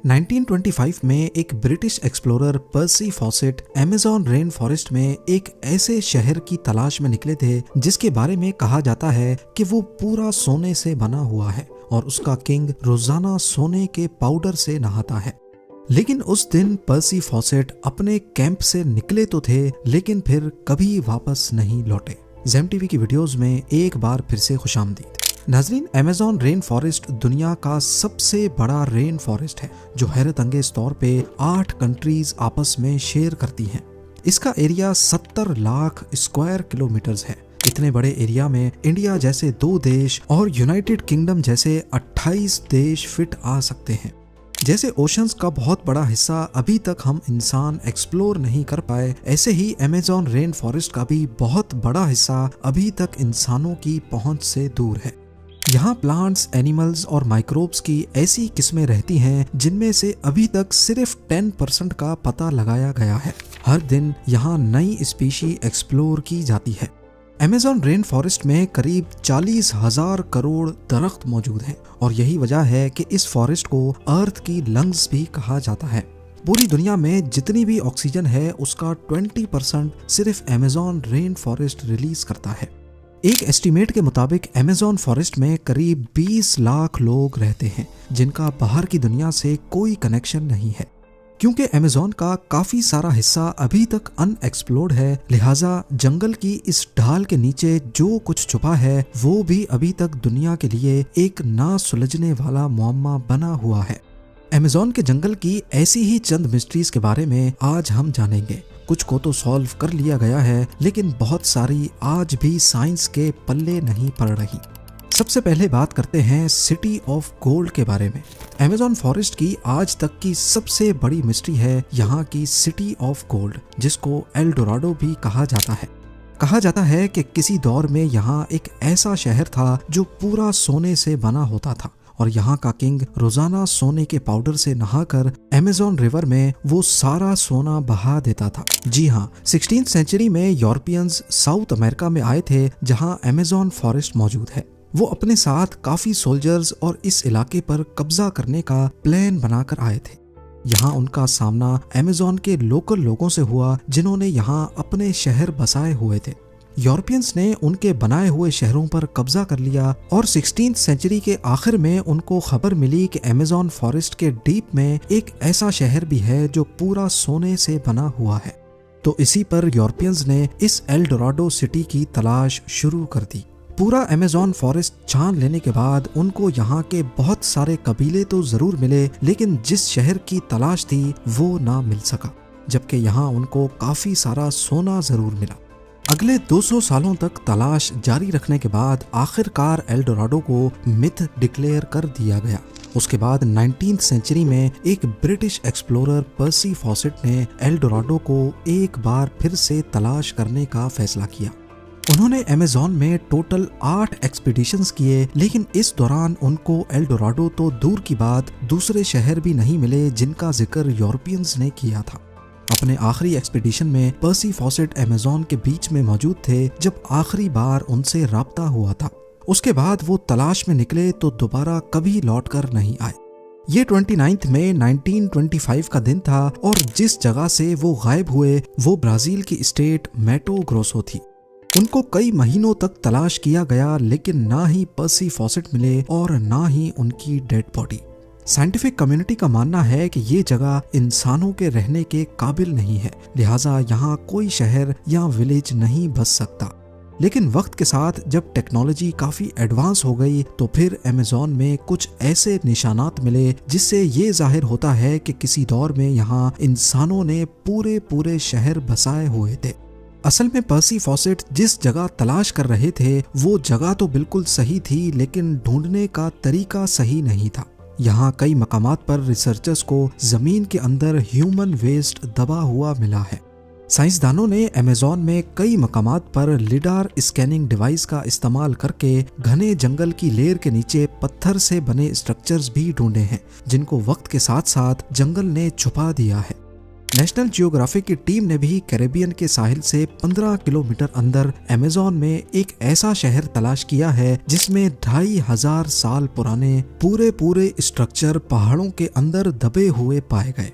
1925 में एक British explorer पर्सी faucet Amazon rain forest में एक ऐसे शहर की तलाश में निकले थे जिसके बारे में कहा जाता है कि वो पूरा सोने से बना हुआ है और उसका किंग रोजाना सोने के पाउडर से नहाता है। लेकिन उस दिन पर्सी फॉसेट अपने कैंप से निकले तो थे लेकिन फिर कभी वापस नहीं लौटे। ज़ेम टीवी की वीडियोस में एक बार फिर से खुशामदीद। नाजरीन, अमेज़न रेन फॉरेस्ट दुनिया का सबसे बड़ा रेन फॉरेस्ट है जो हैरत अंगेज तौर पे 8 कंट्रीज आपस में शेयर करती हैं। इसका एरिया 70 लाख स्क्वायर किलोमीटर्स है। इतने बड़े एरिया में इंडिया जैसे 2 देश और यूनाइटेड किंगडम जैसे 28 देश फिट आ सकते हैं। जैसे ओशंस का बहुत बड़ा हिस्सा अभी तक हम इंसान एक्सप्लोर नहीं कर पाए, ऐसे ही अमेज़न रेन फॉरेस्ट का भी बहुत बड़ा हिस्सा अभी तक इंसानों की पहुंच से दूर है। यहाँ प्लांट्स, एनिमल्स और माइक्रोब्स की ऐसी किस्में रहती हैं जिनमें से अभी तक सिर्फ 10% का पता लगाया गया है। हर दिन यहाँ नई स्पीशी एक्सप्लोर की जाती है। अमेज़न रेन फॉरेस्ट में करीब 40,000 करोड़ दरख्त मौजूद हैं और यही वजह है कि इस फॉरेस्ट को अर्थ की लंग्स भी कहा जाता है। पूरी दुनिया में जितनी भी ऑक्सीजन है उसका 20% सिर्फ अमेज़न रेन फॉरेस्ट रिलीज करता है। एक एस्टीमेट के मुताबिक अमेज़न फॉरेस्ट में करीब 20 लाख लोग रहते हैं जिनका बाहर की दुनिया से कोई कनेक्शन नहीं है। क्योंकि अमेज़न का काफी सारा हिस्सा अभी तक अनएक्सप्लोर्ड है, लिहाजा जंगल की इस ढाल के नीचे जो कुछ छुपा है वो भी अभी तक दुनिया के लिए एक ना सुलझने वाला मुअम्मा बना हुआ है। अमेज़न के जंगल की ऐसी ही चंद मिस्ट्रीज के बारे में आज हम जानेंगे। कुछ को तो सॉल्व कर लिया गया है लेकिन बहुत सारी आज भी साइंस के पल्ले नहीं पड़ रही। सबसे पहले बात करते हैं सिटी ऑफ गोल्ड के बारे में। अमेज़न फॉरेस्ट की आज तक की सबसे बड़ी मिस्ट्री है यहाँ की सिटी ऑफ गोल्ड, जिसको एल डोराडो भी कहा जाता है। कहा जाता है कि किसी दौर में यहाँ एक ऐसा शहर था जो पूरा सोने से बना होता था और यहाँ का किंग रोजाना सोने के पाउडर से नहाकर अमेज़न रिवर में वो सारा सोना बहा देता था। जी हाँ, 16th सेंचुरी में यूरोपियंस साउथ अमेरिका में आए थे जहाँ अमेज़न फॉरेस्ट मौजूद है। वो अपने साथ काफी सोल्जर्स और इस इलाके पर कब्जा करने का प्लान बनाकर आए थे। यहाँ उनका सामना अमेज़न के लोकल लोगों से हुआ जिन्होंने यहाँ अपने शहर बसाए हुए थे। यूरोपियंस ने उनके बनाए हुए शहरों पर कब्जा कर लिया और 16th सेंचुरी के आखिर में उनको खबर मिली कि अमेज़न फॉरेस्ट के डीप में एक ऐसा शहर भी है जो पूरा सोने से बना हुआ है। तो इसी पर यूरोपियंस ने इस एल डोराडो सिटी की तलाश शुरू कर दी। पूरा अमेज़न फॉरेस्ट छान लेने के बाद उनको यहाँ के बहुत सारे कबीले तो जरूर मिले लेकिन जिस शहर की तलाश थी वो ना मिल सका, जबकि यहाँ उनको काफी सारा सोना जरूर मिला। अगले 200 सालों तक तलाश जारी रखने के बाद आखिरकार एल डोराडो को मिथ डिक्लेयर कर दिया गया। उसके बाद 19th सेंचुरी में एक ब्रिटिश एक्सप्लोरर पर्सी फॉसेट ने एल डोराडो को एक बार फिर से तलाश करने का फैसला किया। उन्होंने अमेज़न में टोटल 8 एक्सपीडिशंस किए लेकिन इस दौरान उनको एल डोराडो तो दूर की बात दूसरे शहर भी नहीं मिले जिनका जिक्र यूरोपियंस ने किया था। अपने आखिरी एक्सपीडिशन में पर्सी फॉसेट अमेज़न के बीच में मौजूद थे जब आखिरी बार उनसे राब्ता हुआ था। उसके बाद वो तलाश में निकले तो दोबारा कभी लौटकर नहीं आए। ये 29 मई 1925 का दिन था और जिस जगह से वो गायब हुए वो ब्राजील की स्टेट मैटो ग्रोसो थी। उनको कई महीनों तक तलाश किया गया लेकिन ना ही पर्सी फॉसेट मिले और ना ही उनकी डेड बॉडी। साइंटिफिक कम्युनिटी का मानना है कि ये जगह इंसानों के रहने के काबिल नहीं है, लिहाजा यहाँ कोई शहर या विलेज नहीं बस सकता। लेकिन वक्त के साथ जब टेक्नोलॉजी काफी एडवांस हो गई तो फिर अमेज़न में कुछ ऐसे निशानात मिले जिससे ये जाहिर होता है कि किसी दौर में यहाँ इंसानों ने पूरे शहर बसाए हुए थे। असल में पर्सी फॉसेट जिस जगह तलाश कर रहे थे वो जगह तो बिल्कुल सही थी लेकिन ढूंढने का तरीका सही नहीं था। यहाँ कई मकामात पर रिसर्चर्स को जमीन के अंदर ह्यूमन वेस्ट दबा हुआ मिला है। साइंसदानों ने अमेज़न में कई मकामात पर लिडार स्कैनिंग डिवाइस का इस्तेमाल करके घने जंगल की लेयर के नीचे पत्थर से बने स्ट्रक्चर्स भी ढूंढे हैं जिनको वक्त के साथ साथ जंगल ने छुपा दिया है। नेशनल जियोग्राफिक की टीम ने भी कैरेबियन के साहिल से 15 किलोमीटर अंदर अमेज़न में एक ऐसा शहर तलाश किया है जिसमें 2500 साल पुराने पूरे स्ट्रक्चर पहाड़ों के अंदर दबे हुए पाए गए।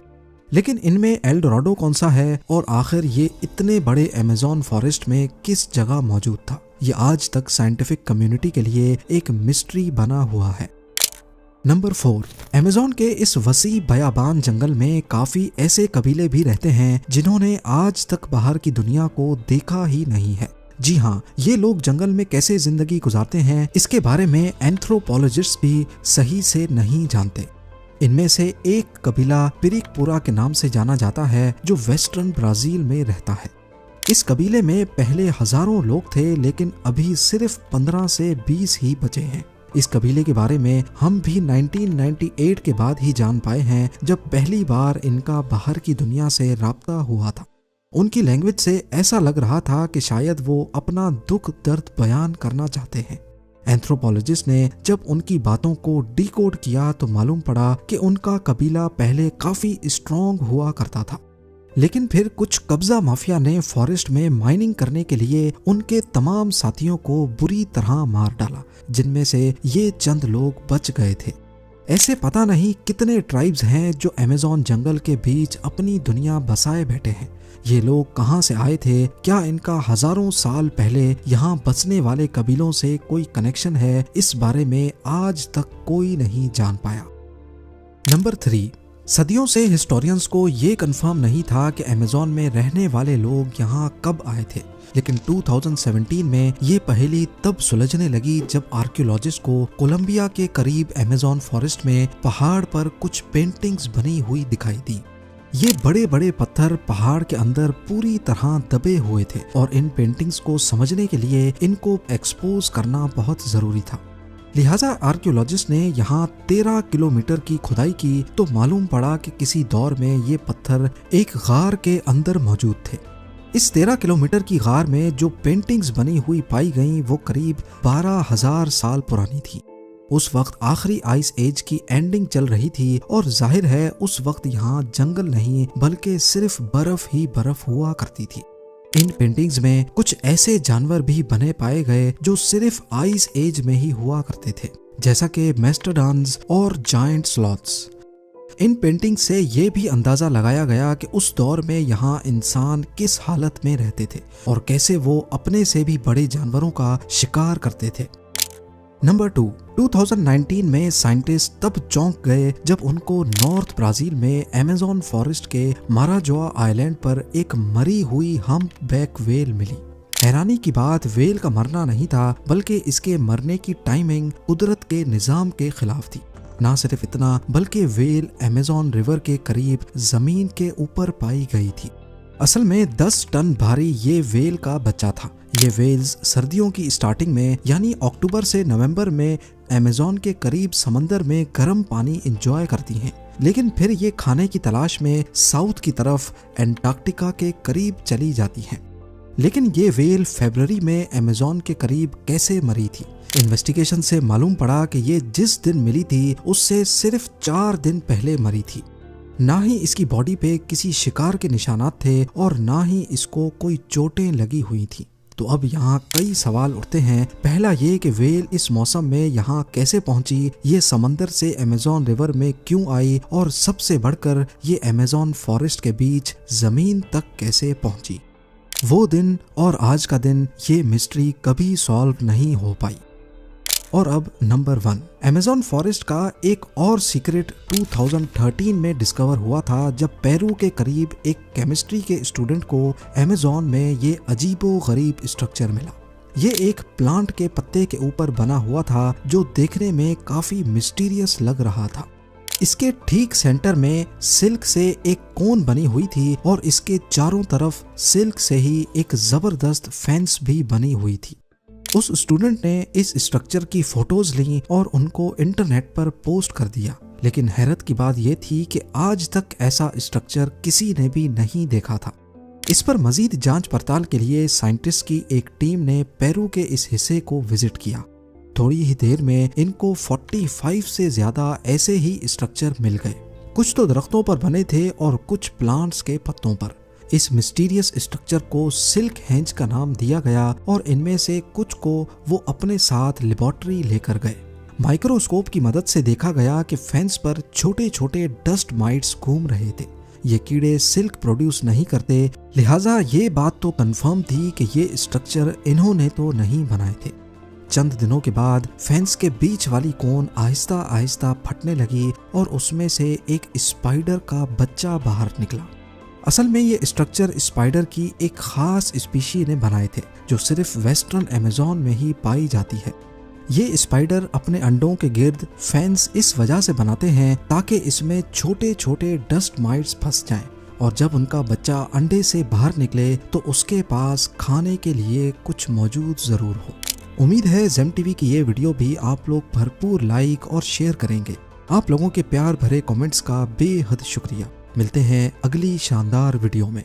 लेकिन इनमें एल डोराडो कौन सा है और आखिर ये इतने बड़े अमेज़न फॉरेस्ट में किस जगह मौजूद था, ये आज तक साइंटिफिक कम्युनिटी के लिए एक मिस्ट्री बना हुआ है। नंबर 4, अमेज़न के इस वसी बयाबान जंगल में काफी ऐसे कबीले भी रहते हैं जिन्होंने आज तक बाहर की दुनिया को देखा ही नहीं है। जी हाँ, ये लोग जंगल में कैसे जिंदगी गुजारते हैं इसके बारे में एंथ्रोपोलॉजिस्ट भी सही से नहीं जानते। इनमें से एक कबीला पिरिकपुरा के नाम से जाना जाता है जो वेस्टर्न ब्राजील में रहता है। इस कबीले में पहले हजारों लोग थे लेकिन अभी सिर्फ 15 से 20 ही बचे हैं। इस कबीले के बारे में हम भी 1998 के बाद ही जान पाए हैं जब पहली बार इनका बाहर की दुनिया से राब्ता हुआ था। उनकी लैंग्वेज से ऐसा लग रहा था कि शायद वो अपना दुख दर्द बयान करना चाहते हैं। एंथ्रोपोलॉजिस्ट ने जब उनकी बातों को डिकोड किया तो मालूम पड़ा कि उनका कबीला पहले काफी स्ट्रॉन्ग हुआ करता था, लेकिन फिर कुछ कब्जा माफिया ने फॉरेस्ट में माइनिंग करने के लिए उनके तमाम साथियों को बुरी तरह मार डाला, जिनमें से ये चंद लोग बच गए थे। ऐसे पता नहीं कितने ट्राइब्स हैं जो अमेज़न जंगल के बीच अपनी दुनिया बसाए बैठे हैं। ये लोग कहां से आए थे, क्या इनका हजारों साल पहले यहाँ बसने वाले कबीलों से कोई कनेक्शन है, इस बारे में आज तक कोई नहीं जान पाया। नंबर 3, सदियों से हिस्टोरियंस को ये कंफर्म नहीं था कि अमेज़न में रहने वाले लोग यहाँ कब आए थे, लेकिन 2017 में ये पहेली तब सुलझने लगी जब आर्कियोलॉजिस्ट को कोलंबिया के करीब अमेज़न फॉरेस्ट में पहाड़ पर कुछ पेंटिंग्स बनी हुई दिखाई दी। ये बड़े बड़े पत्थर पहाड़ के अंदर पूरी तरह दबे हुए थे और इन पेंटिंग्स को समझने के लिए इनको एक्सपोज करना बहुत जरूरी था। लिहाजा आर्कियोलॉजिस्ट ने यहाँ 13 किलोमीटर की खुदाई की तो मालूम पड़ा कि किसी दौर में ये पत्थर एक गार के अंदर मौजूद थे। इस 13 किलोमीटर की गार में जो पेंटिंग्स बनी हुई पाई गईं वो करीब 12,000 साल पुरानी थी। उस वक्त आखिरी आइस एज की एंडिंग चल रही थी और जाहिर है उस वक्त यहाँ जंगल नहीं बल्कि सिर्फ बर्फ ही बर्फ हुआ करती थी। इन पेंटिंग्स में कुछ ऐसे जानवर भी बने पाए गए जो सिर्फ आइस एज में ही हुआ करते थे, जैसा कि मेस्टोडॉन्स और जायंट स्लॉथ्स। इन पेंटिंग से ये भी अंदाजा लगाया गया कि उस दौर में यहाँ इंसान किस हालत में रहते थे और कैसे वो अपने से भी बड़े जानवरों का शिकार करते थे। नंबर 2, 2019 में साइंटिस्ट तब चौंक गए जब उनको नॉर्थ ब्राजील में अमेज़न फॉरेस्ट के माराजोआ आइलैंड पर एक मरी हुई हम्पबैक व्हेल मिली। हैरानी की बात व्हेल का मरना नहीं था बल्कि इसके मरने की टाइमिंग कुदरत के निजाम के खिलाफ थी। ना सिर्फ इतना बल्कि व्हेल अमेज़न रिवर के करीब जमीन के ऊपर पाई गई थी। असल में 10 टन भारी ये व्हेल का बच्चा था। ये व्हेल्स सर्दियों की स्टार्टिंग में यानी अक्टूबर से नवंबर में अमेज़न के करीब समंदर में गर्म पानी एंजॉय करती हैं, लेकिन फिर ये खाने की तलाश में साउथ की तरफ एंटार्क्टिका के करीब चली जाती हैं। लेकिन ये व्हेल फरवरी में अमेज़न के करीब कैसे मरी थी? इन्वेस्टिगेशन से मालूम पड़ा कि ये जिस दिन मिली थी उससे सिर्फ 4 दिन पहले मरी थी। ना ही इसकी बॉडी पे किसी शिकार के निशानात थे और ना ही इसको कोई चोटें लगी हुई थी। तो अब यहाँ कई सवाल उठते हैं। पहला ये कि व्हेल इस मौसम में यहाँ कैसे पहुंची, ये समंदर से अमेज़न रिवर में क्यों आई और सबसे बढ़कर ये अमेज़न फॉरेस्ट के बीच जमीन तक कैसे पहुंची। वो दिन और आज का दिन ये मिस्ट्री कभी सॉल्व नहीं हो पाई। और अब नंबर 1, अमेज़न फॉरेस्ट का एक और सीक्रेट 2013 में डिस्कवर हुआ था जब पेरू के करीब एक केमिस्ट्री के स्टूडेंट को अमेज़न में ये अजीबो गरीब स्ट्रक्चर मिला। ये एक प्लांट के पत्ते के ऊपर बना हुआ था जो देखने में काफी मिस्टीरियस लग रहा था। इसके ठीक सेंटर में सिल्क से एक कोन बनी हुई थी और इसके चारों तरफ सिल्क से ही एक जबरदस्त फेंस भी बनी हुई थी। उस स्टूडेंट ने इस स्ट्रक्चर की फोटोज ली और उनको इंटरनेट पर पोस्ट कर दिया, लेकिन हैरत की बात यह थी कि आज तक ऐसा स्ट्रक्चर किसी ने भी नहीं देखा था। इस पर मजीद जांच पड़ताल के लिए साइंटिस्ट की एक टीम ने पेरू के इस हिस्से को विजिट किया। थोड़ी ही देर में इनको 45 से ज्यादा ऐसे ही स्ट्रक्चर मिल गए। कुछ तो दरख्तों पर बने थे और कुछ प्लांट्स के पत्तों पर। इस मिस्टीरियस स्ट्रक्चर को सिल्क हेंज का नाम दिया गया और इनमें से कुछ को वो अपने साथ लेबोरेटरी लेकर गए। माइक्रोस्कोप की मदद से देखा गया कि फेंस पर छोटे छोटे डस्ट माइट्स घूम रहे थे। ये कीड़े सिल्क प्रोड्यूस नहीं करते, लिहाजा ये बात तो कंफर्म थी कि ये स्ट्रक्चर इन्होंने तो नहीं बनाए थे। चंद दिनों के बाद फेंस के बीच वाली कोन आहिस्ता आहिस्ता फटने लगी और उसमें से एक स्पाइडर का बच्चा बाहर निकला। असल में ये स्ट्रक्चर स्पाइडर की एक खास स्पीशी ने बनाए थे जो सिर्फ वेस्टर्न अमेज़न में ही पाई जाती है। ये स्पाइडर अपने अंडों के गिर्द फेंस इस वजह से बनाते हैं ताकि इसमें छोटे छोटे डस्ट माइट्स फंस जाएं और जब उनका बच्चा अंडे से बाहर निकले तो उसके पास खाने के लिए कुछ मौजूद जरूर हो। उम्मीद है जेम टीवी की ये वीडियो भी आप लोग भरपूर लाइक और शेयर करेंगे। आप लोगों के प्यार भरे कमेंट्स का बेहद शुक्रिया। मिलते हैं अगली शानदार वीडियो में।